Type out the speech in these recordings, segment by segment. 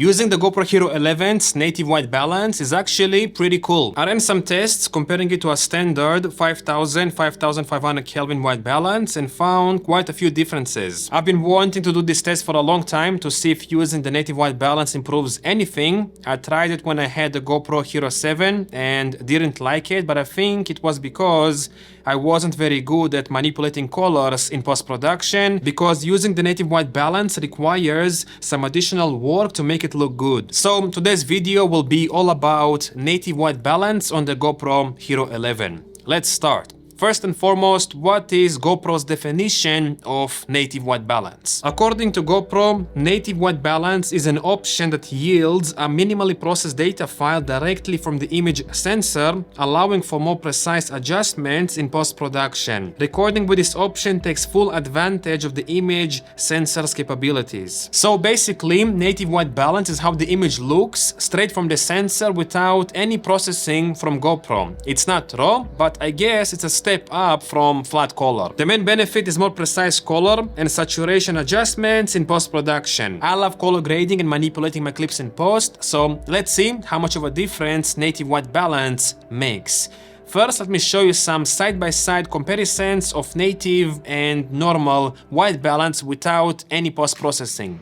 Using the GoPro HERO11's native white balance is actually pretty cool. I ran some tests comparing it to a standard 5500 Kelvin white balance and found quite a few differences. I've been wanting to do this test for a long time to see if using the native white balance improves anything. I tried it when I had the GoPro HERO7 and didn't like it, but I think it was because I wasn't very good at manipulating colors in post-production, because using the native white balance requires some additional work to make it look good. So today's video will be all about native white balance on the GoPro HERO11. Let's start. First and foremost, what is GoPro's definition of native white balance? According to GoPro, native white balance is an option that yields a minimally processed data file directly from the image sensor, allowing for more precise adjustments in post-production. Recording with this option takes full advantage of the image sensor's capabilities. So basically, native white balance is how the image looks straight from the sensor without any processing from GoPro. It's not raw, but I guess it's a step up from flat color. The main benefit is more precise color and saturation adjustments in post-production. I love color grading and manipulating my clips in post, so let's see how much of a difference native white balance makes. First, let me show you some side-by-side comparisons of native and normal white balance without any post-processing.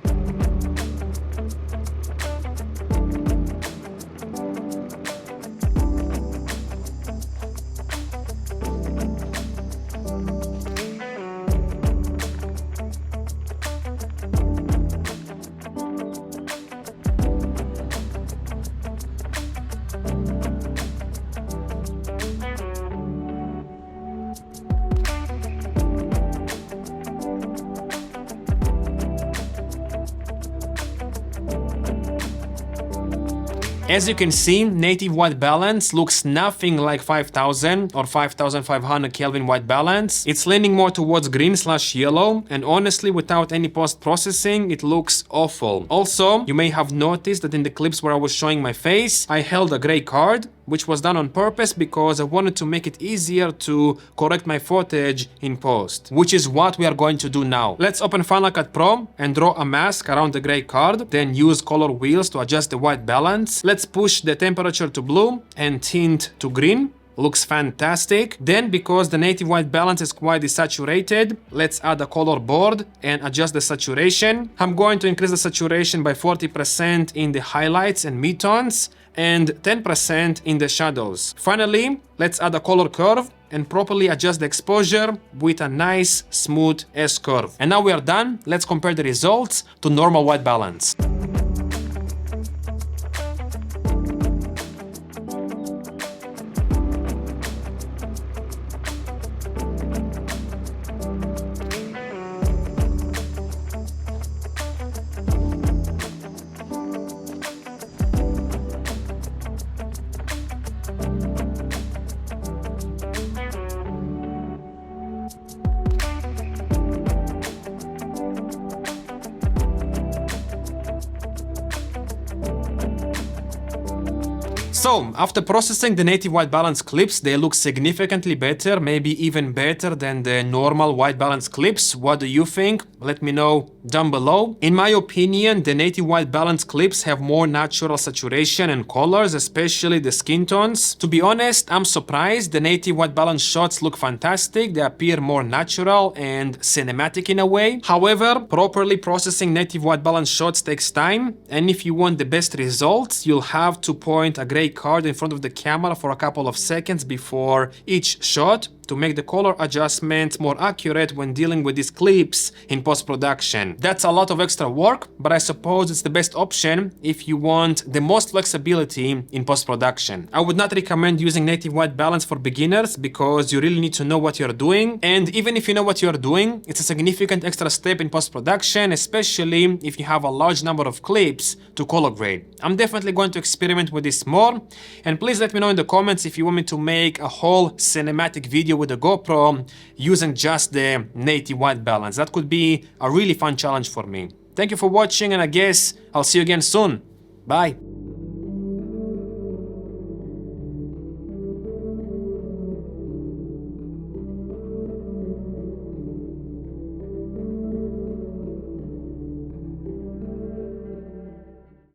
As you can see, native white balance looks nothing like 5000 or 5500 Kelvin white balance. It's leaning more towards green/yellow, and honestly, without any post-processing, it looks awful. Also, you may have noticed that in the clips where I was showing my face, I held a gray card, which was done on purpose because I wanted to make it easier to correct my footage in post, which is what we are going to do now. Let's open Final Cut Pro and draw a mask around the gray card, then use color wheels to adjust the white balance. Let's push the temperature to blue and tint to green. Looks fantastic. Then, because the native white balance is quite desaturated, let's add a color board and adjust the saturation. I'm going to increase the saturation by 40% in the highlights and midtones and 10% in the shadows. Finally, let's add a color curve and properly adjust the exposure with a nice smooth S-curve. And now we are done. Let's compare the results to normal white balance. So, after processing the native white balance clips, they look significantly better, maybe even better than the normal white balance clips. What do you think? Let me know down below. In my opinion, the native white balance clips have more natural saturation and colors, especially the skin tones. To be honest, I'm surprised. The native white balance shots look fantastic. They appear more natural and cinematic in a way. However, properly processing native white balance shots takes time, and if you want the best results, you'll have to point a gray card in front of the camera for a couple of seconds before each shot to make the color adjustment more accurate when dealing with these clips in post-production. That's a lot of extra work, but I suppose it's the best option if you want the most flexibility in post-production. I would not recommend using native white balance for beginners because you really need to know what you're doing, and even if you know what you're doing, it's a significant extra step in post-production, especially if you have a large number of clips to color grade. I'm definitely going to experiment with this more, and please let me know in the comments if you want me to make a whole cinematic video with the GoPro using just the native white balance. That could be a really fun challenge for me. Thank you for watching, and I guess I'll see you again soon. Bye.